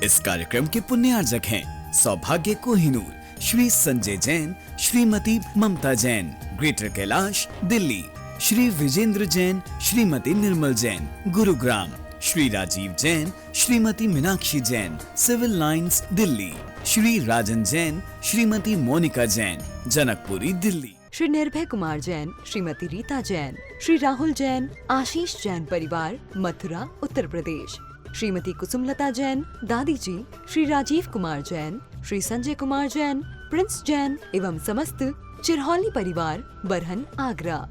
इस कार्यक्रम के पुण्यार्जक हैं सौभाग्य Kohinoor, Shri Sanjay Jain, Shrimati Mamta Jain, greater Kailash, Delhi, Shri Vijendra Jain, Shrimati Nirmal Jain, Gurugram, Shri Rajiv Jain, Shrimati Meenakshi Jain, civil lines, Delhi, Shri Rajan Jain, Shrimati Monika Jain, Janakpuri, Delhi, Shri Nirbhay Kumar Jain, Shrimati Rita Jain, Shri Rahul Jain, आशीष जैन परिवार, मथुरा, उत्तर प्रदेश, श्रीमती कुसुमलता जैन, दादी जी, श्री राजीव कुमार जैन, श्री संजय कुमार जैन, प्रिंस जैन एवं समस्त चिरहौली परिवार, बरहन, आगरा।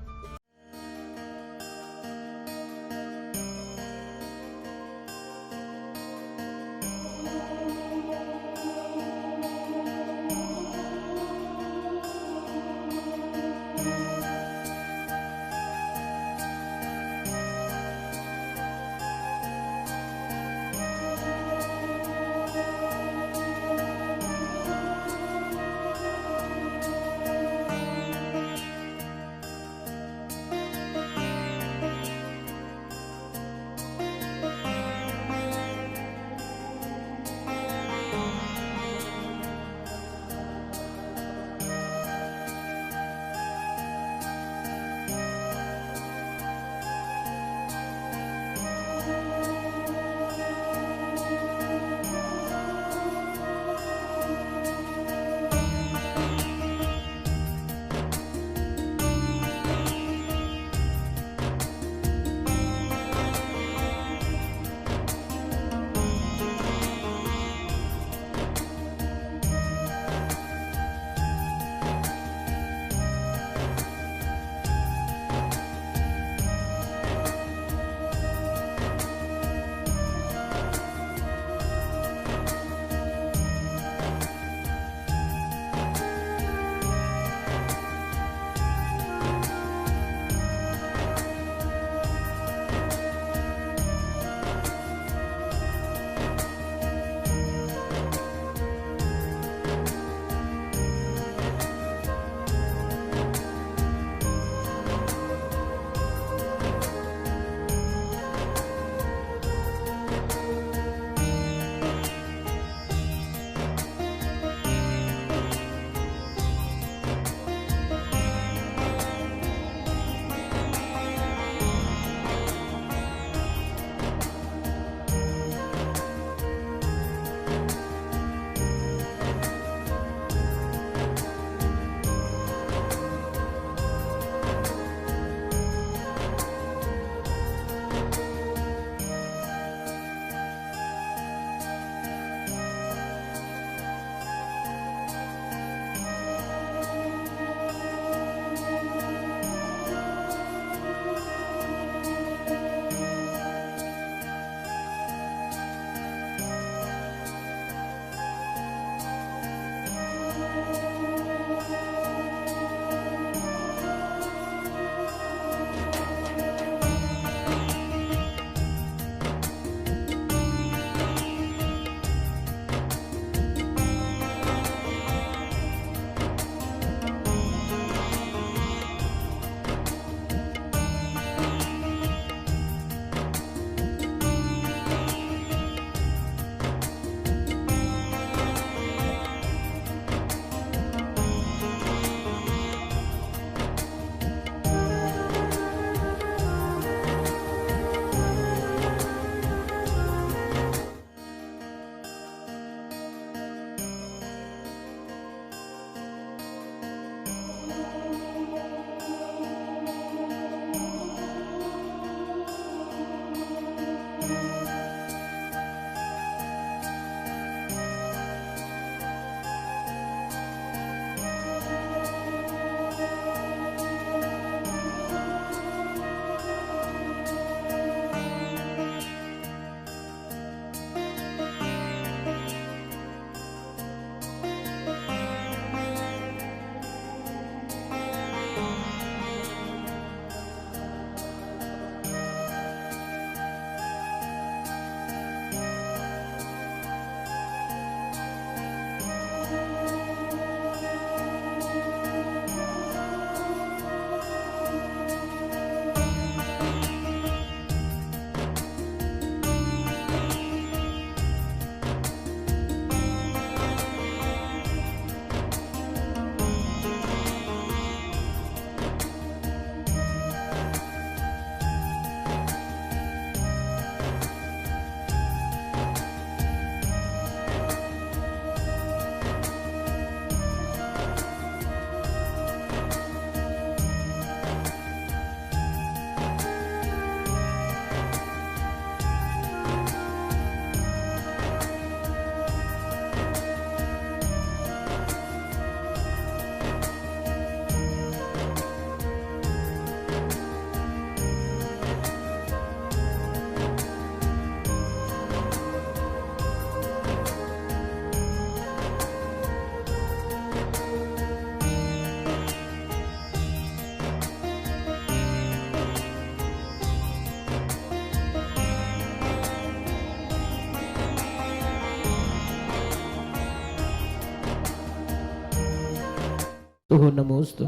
तो नमोस्तु।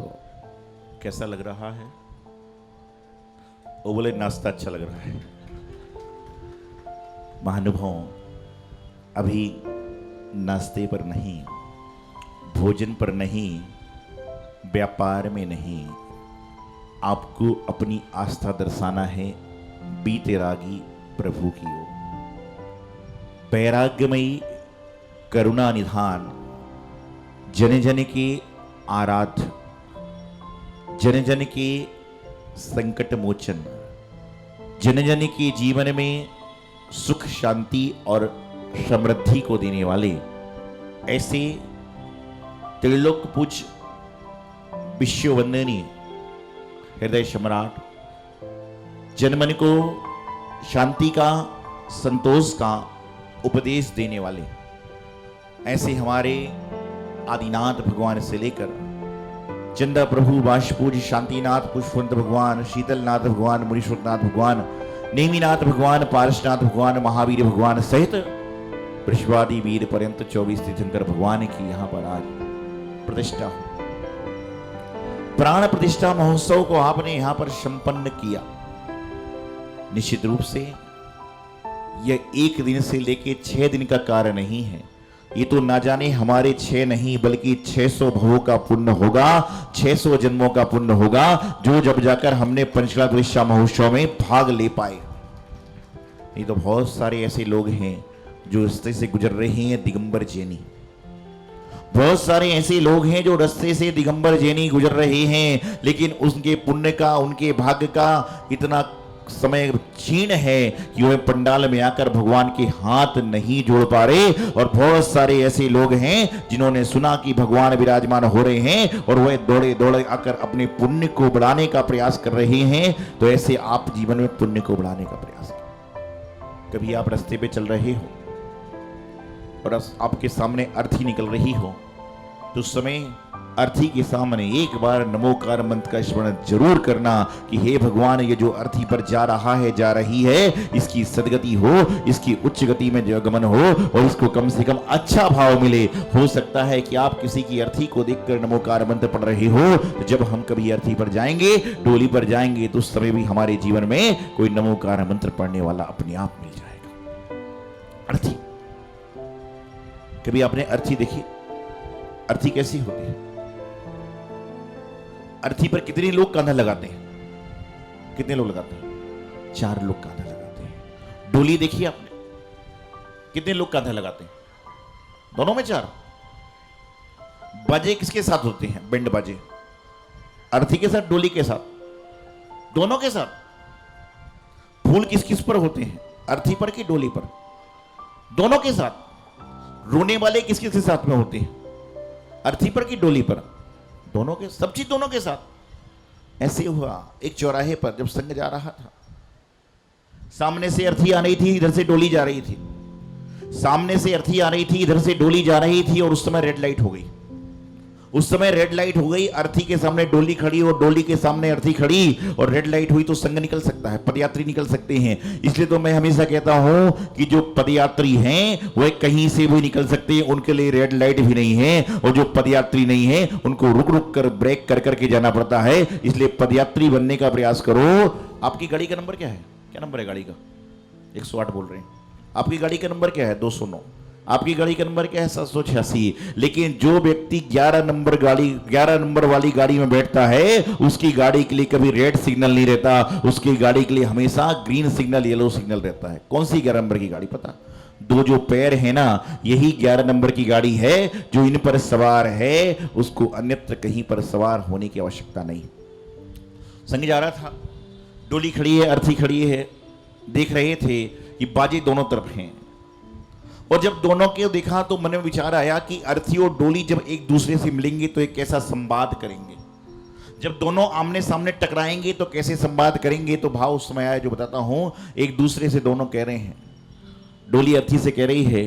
कैसा लग रहा है? वो बोले नाश्ता अच्छा लग रहा है। महानुभाव, अभी नाश्ते पर नहीं, भोजन पर नहीं, व्यापार में नहीं, आपको अपनी आस्था दर्शाना है बीतरागी प्रभु की ओर। वैराग्यमयी करुणा निधान, जन जन के आराध्य, जन जन के संकट मोचन, जन जन के जीवन में सुख शांति और समृद्धि को देने वाले ऐसे त्रिलोक पूज्य विश्ववंदनीय हृदय सम्राट, जनमन को शांति का, संतोष का उपदेश देने वाले ऐसे हमारे आदिनाथ भगवान से लेकर चंदा प्रभु, बाष्पूज, शांतिनाथ, पुष्पवंत भगवान, शीतलनाथ भगवान, मुनीश्वरनाथ भगवान, नेमिनाथ भगवान, पारसनाथ भगवान, महावीर भगवान सहित वृषभादि वीर पर्यंत 24 तीर्थंकर भगवान की यहाँ पर आज प्रतिष्ठा हो। प्राण प्रतिष्ठा महोत्सव को आपने यहाँ पर संपन्न किया। निश्चित रूप से यह 1 दिन से लेके 6 दिन का कार्य नहीं है। ये तो ना जाने हमारे 6 नहीं बल्कि 600 भवों का पुण्य होगा, 600 जन्मों का पुण्य होगा, जो जब जाकर हमने पंचकला प्रतिष्ठा महोत्सव में भाग ले पाए। ये तो बहुत सारे ऐसे लोग हैं जो रास्ते से गुजर रहे हैं दिगंबर जैनी। बहुत सारे ऐसे लोग हैं जो रास्ते से दिगंबर जैनी गुजर रहे हैं, लेकिन उनके पुण्य का, उनके भाग्य का इतना समय क्षीण है कि वह पंडाल में आकर भगवान के हाथ नहीं जोड़ पा रहे। और बहुत सारे ऐसे लोग हैं जिन्होंने सुना कि भगवान विराजमान हो रहे हैं और वह दौड़े दौड़े आकर अपने पुण्य को बढ़ाने का प्रयास कर रहे हैं। तो ऐसे आप जीवन में पुण्य को बढ़ाने का प्रयास करें। कभी आप रास्ते पे चल रहे हो और आपके सामने अर्थी निकल रही हो, तो उस समय अर्थी के सामने एक बार नमोकार मंत्र का स्मरण जरूर करना कि हे भगवान, ये जो अर्थी पर जा रहा है, जा रही है, इसकी सदगति हो, इसकी उच्च गति में जो गमन हो और इसको कम से कम अच्छा भाव मिले। हो सकता है कि आप किसी की अर्थी को देखकर नमोकार मंत्र पढ़ रहे हो, तो जब हम कभी अर्थी पर जाएंगे, डोली पर जाएंगे, तो उस समय भी हमारे जीवन में कोई नमोकार मंत्र पढ़ने वाला अपने आप मिल जाएगा। अर्थी, कभी आपने अर्थी देखी? अर्थी कैसी होती है? अर्थी पर कितने लोग कांधा लगाते हैं? कितने लोग लगाते हैं? 4 लोग कांधा लगाते हैं। डोली देखी आपने? कितने लोग कांधा लगाते हैं? दोनों में 4। बाजे किसके साथ होते हैं? बैंड बाजे अर्थी के साथ, डोली के साथ, दोनों के साथ। फूल किस किस पर होते हैं? अर्थी पर कि डोली पर? दोनों के साथ। रोने वाले किस किस के साथ में होते हैं? अर्थी पर कि डोली पर? दोनों के, सब चीज दोनों के साथ। ऐसे हुआ एक चौराहे पर जब संग जा रहा था, सामने से अर्थी आ रही थी, इधर से डोली जा रही थी। सामने से अर्थी आ रही थी, इधर से डोली जा रही थी, और उस समय रेड लाइट हो गई। उस समय रेड लाइट हो गई, अर्थी के सामने डोली खड़ी और डोली के सामने अर्थी खड़ी, और रेड लाइट हुई तो संग निकल सकता है, पदयात्री निकल सकते हैं। इसलिए तो मैं हमेशा कहता हूं कि जो पदयात्री हैं वह कहीं से भी निकल सकते हैं, उनके लिए रेड लाइट भी नहीं है। और जो पदयात्री नहीं है उनको रुक रुक कर ब्रेक कर करके जाना पड़ता है। इसलिए पदयात्री बनने का प्रयास करो। आपकी गाड़ी का नंबर क्या है? क्या नंबर है गाड़ी का? 108 बोल रहे हैं। आपकी गाड़ी का नंबर क्या है? 209। आपकी गाड़ी का नंबर क्या है? 786। लेकिन जो व्यक्ति 11 नंबर वाली गाड़ी में बैठता है, उसकी गाड़ी के लिए कभी रेड सिग्नल नहीं रहता, उसकी गाड़ी के लिए हमेशा ग्रीन सिग्नल, येलो सिग्नल रहता है। कौन सी 11 नंबर की गाड़ी पता? 2 जो पैर है ना, यही 11 नंबर की गाड़ी है। जो इन पर सवार है उसको अन्यत्र कहीं पर सवार होने की आवश्यकता नहीं। संग जा रहा था, डोली खड़ी है, अर्थी खड़ी है, देख रहे थे कि बाजे दोनों तरफ हैं। और जब दोनों के देखा तो मन में विचार आया कि अर्थी और डोली जब एक दूसरे से मिलेंगे तो एक कैसा संवाद करेंगे, जब दोनों आमने सामने टकराएंगे तो कैसे संवाद करेंगे। तो भाव उस समय आया जो बताता हूं। एक दूसरे से दोनों कह रहे हैं, डोली अर्थी से कह रही है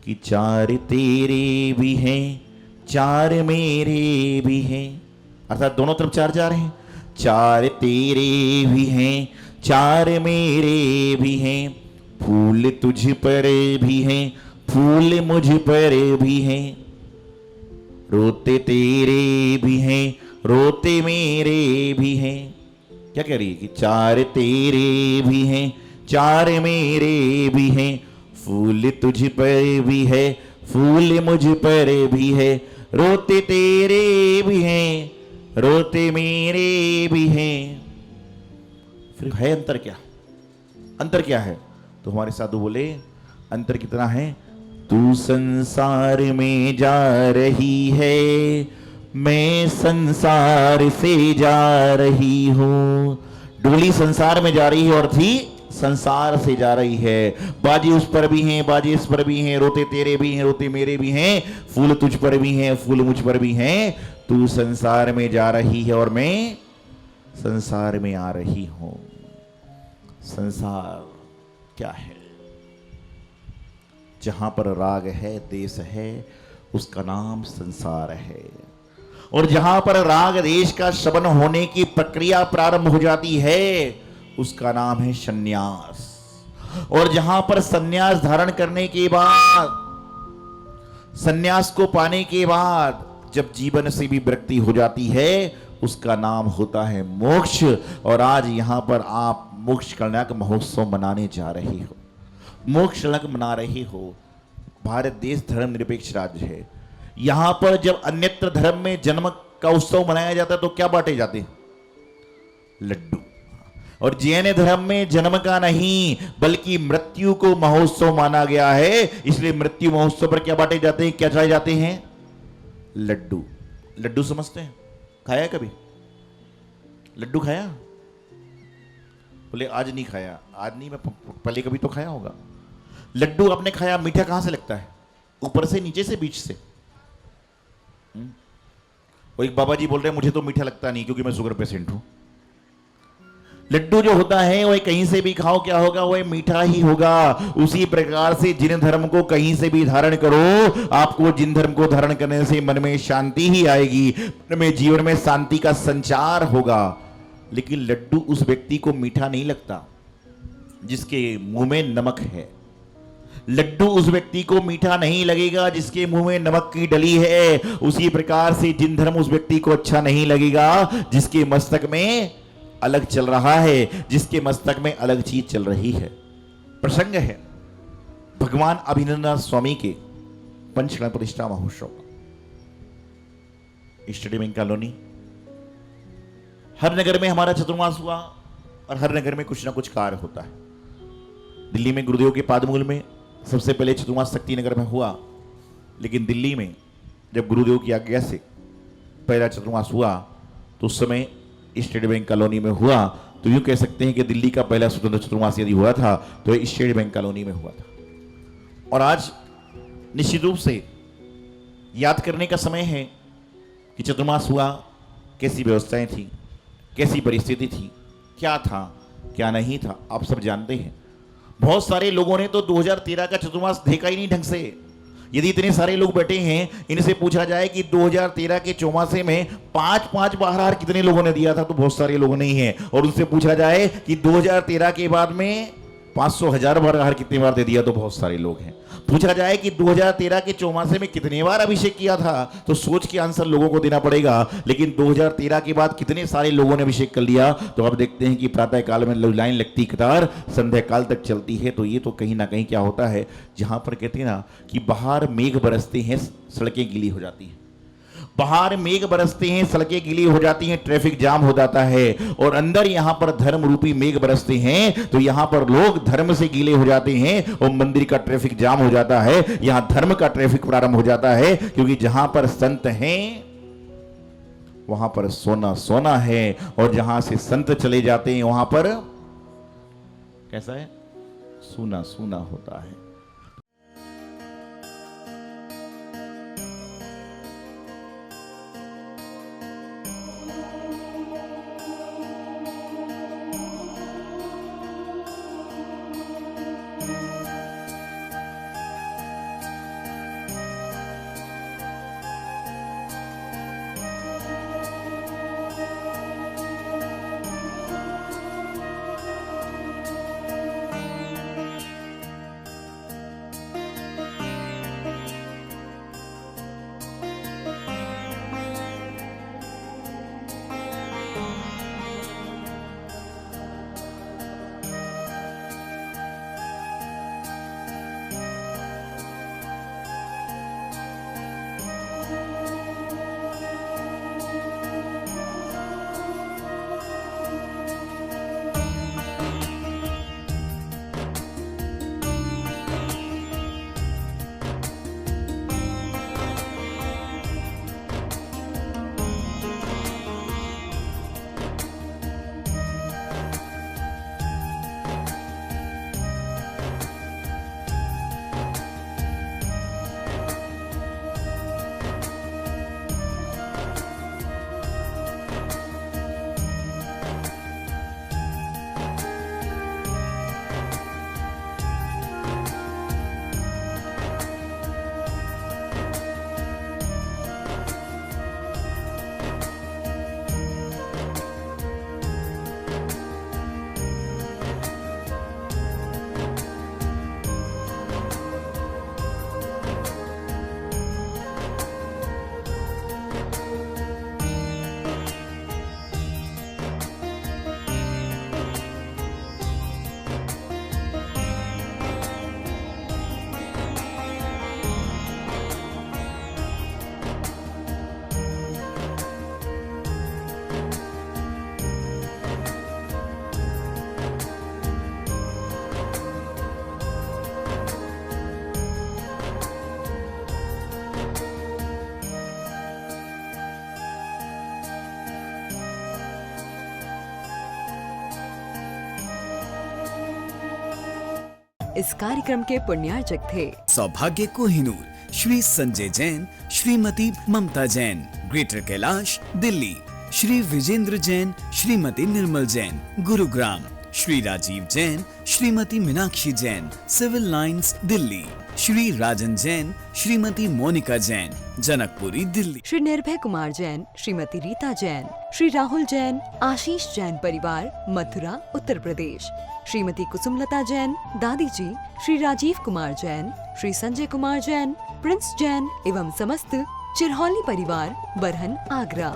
कि 4 तेरे भी हैं, 4 मेरे भी हैं। अर्थात दोनों तरफ 4 जा रहे हैं। 4 तेरे भी हैं, 4 मेरे भी हैं, फूल तुझ पर भी हैं, फूल मुझ पर भी हैं। रोते तेरे भी हैं, रोते मेरे भी हैं। क्या कह रही है कि चार तेरे भी हैं, चार मेरे भी हैं, फूल तुझ पर भी है, फूल मुझ पर भी है, रोते तेरे भी हैं, रोते मेरे भी हैं। फिर है अंतर क्या? अंतर क्या है? तो हमारे साधु बोले अंतर कितना है? तू संसार में जा रही है, मैं संसार से जा रही हूं। डोली संसार में जा रही है और थी संसार से जा रही है। बाजी उस पर भी हैं, बाजी इस पर भी हैं, रोते तेरे भी हैं, रोते मेरे भी हैं, फूल तुझ पर भी हैं, फूल मुझ पर भी हैं। तू संसार में जा रही है और मैं संसार में आ रही हूं। संसार क्या है? जहां पर राग है, देश है, उसका नाम संसार है। और जहां पर राग देश का शमन होने की प्रक्रिया प्रारंभ हो जाती है, उसका नाम है संन्यास। और जहां पर संन्यास धारण करने के बाद, संन्यास को पाने के बाद जब जीवन से भी विरक्ति हो जाती है, उसका नाम होता है मोक्ष। और आज यहां पर आप मोक्ष कल्याण महोत्सव मनाने जा रहे हो, मोक्ष कल्याण मना रहे हो। भारत देश धर्म निरपेक्ष राज्य है। यहां पर जब अन्यत्र धर्म में जन्म का उत्सव मनाया जाता है तो क्या बांटे जाते हैं? लड्डू। और जैन धर्म में जन्म का नहीं बल्कि मृत्यु को महोत्सव माना गया है, इसलिए मृत्यु महोत्सव पर क्या बांटे जाते हैं, क्या चढ़ाए जाते हैं? लड्डू। लड्डू समझते हैं? खाया कभी लड्डू? खाया? बोले आज नहीं खाया। आज नहीं, मैं पहले कभी तो खाया होगा। लड्डू आपने खाया? मीठा कहां से लगता है? ऊपर से, नीचे से, बीच से? और एक बाबा जी बोल रहे हैं मुझे तो मीठा लगता नहीं क्योंकि मैं शुगर पेशेंट हूं। लड्डू जो होता है वह कहीं से भी खाओ क्या होगा? वह मीठा ही होगा। उसी प्रकार से जिन धर्म को कहीं से भी धारण करो, आपको जिन धर्म को धारण करने से मन में शांति ही आएगी, मन में, जीवन में शांति का संचार होगा। लेकिन लड्डू उस व्यक्ति को मीठा नहीं लगता जिसके मुंह में नमक है। लड्डू उस व्यक्ति को मीठा नहीं लगेगा जिसके मुंह में नमक की डली है। उसी प्रकार से जिन धर्म उस व्यक्ति को अच्छा नहीं लगेगा जिसके मस्तक में अलग चल रहा है, जिसके मस्तक में अलग चीज चल रही है। प्रसंग है भगवान अभिनंदन स्वामी के पंचकला प्रतिष्ठा महोत्सव, स्टेडियम इन कॉलोनी। हर नगर में हमारा चतुर्मास हुआ और हर नगर में कुछ ना कुछ कार्य होता है। दिल्ली में गुरुदेव के पादमूल में सबसे पहले चतुर्मास शक्ति नगर में हुआ, लेकिन दिल्ली में जब गुरुदेव की आज्ञा से पहला चतुर्मास हुआ तो उस समय स्टेट बैंक कॉलोनी में हुआ। तो यूं कह सकते हैं कि दिल्ली का पहला स्वतंत्र चतुर्मास यदि हुआ था तो स्टेट बैंक कॉलोनी में हुआ था। और आज निश्चित रूप से याद करने का समय है कि चतुर्मास हुआ, कैसी व्यवस्थाएं थी, कैसी परिस्थिति थी, क्या था क्या नहीं था, आप सब जानते हैं। बहुत सारे लोगों ने तो 2013 का चतुर्मास देखा ही नहीं ढंग से। यदि इतने सारे लोग बैठे हैं, इनसे पूछा जाए कि 2013 के चौमासे में 5-5 बार कितने लोगों ने दिया था तो बहुत सारे लोग नहीं है। और उनसे पूछा जाए कि 2013 के बाद में 500,000 बार कितने बार दे दिया तो बहुत सारे लोग हैं। पूछा जाए कि 2013 के चौमासे में कितने बार अभिषेक किया था तो सोच के आंसर लोगों को देना पड़ेगा। लेकिन 2013 के बाद कितने सारे लोगों ने अभिषेक कर लिया तो अब देखते हैं कि प्रातः काल में लाइन लगती कतार संध्या काल तक चलती है। तो ये तो कहीं ना कहीं क्या होता है, जहां पर कहते हैं ना कि बाहर मेघ बरसते हैं सड़कें गीली हो जाती हैं, बाहर मेघ बरसते हैं सड़कें गीली हो जाती हैं, ट्रैफिक जाम हो जाता है। और अंदर यहां पर धर्म रूपी मेघ बरसते हैं तो यहां पर लोग धर्म से गीले हो जाते हैं और मंदिर का ट्रैफिक जाम हो जाता है, यहां धर्म का ट्रैफिक प्रारंभ हो जाता है। क्योंकि जहां पर संत हैं वहां पर सोना सोना है और जहां से संत चले जाते हैं वहां पर कैसा है, सूना सूना होता है। इस कार्यक्रम के पुण्यार्चक थे सौभाग्य Kohinoor Shri Sanjay Jain, Shrimati Mamta Jain, greater Kailash, Delhi. Shri Vijendra Jain, Shrimati Nirmal Jain, Gurugram. Shri Rajiv Jain, Shrimati Meenakshi Jain, civil lines, Delhi. Shri Rajan Jain, Shrimati Monika Jain, Janakpuri, Delhi. Shri Nirbhay Kumar Jain, Shrimati Rita Jain, Shri Rahul Jain, आशीष जैन परिवार, मथुरा, उत्तर प्रदेश। श्रीमती कुसुमलता जैन, दादी जी, श्री राजीव कुमार जैन, श्री संजय कुमार जैन, प्रिंस जैन एवं समस्त चिरहौली परिवार, बरहन, आगरा।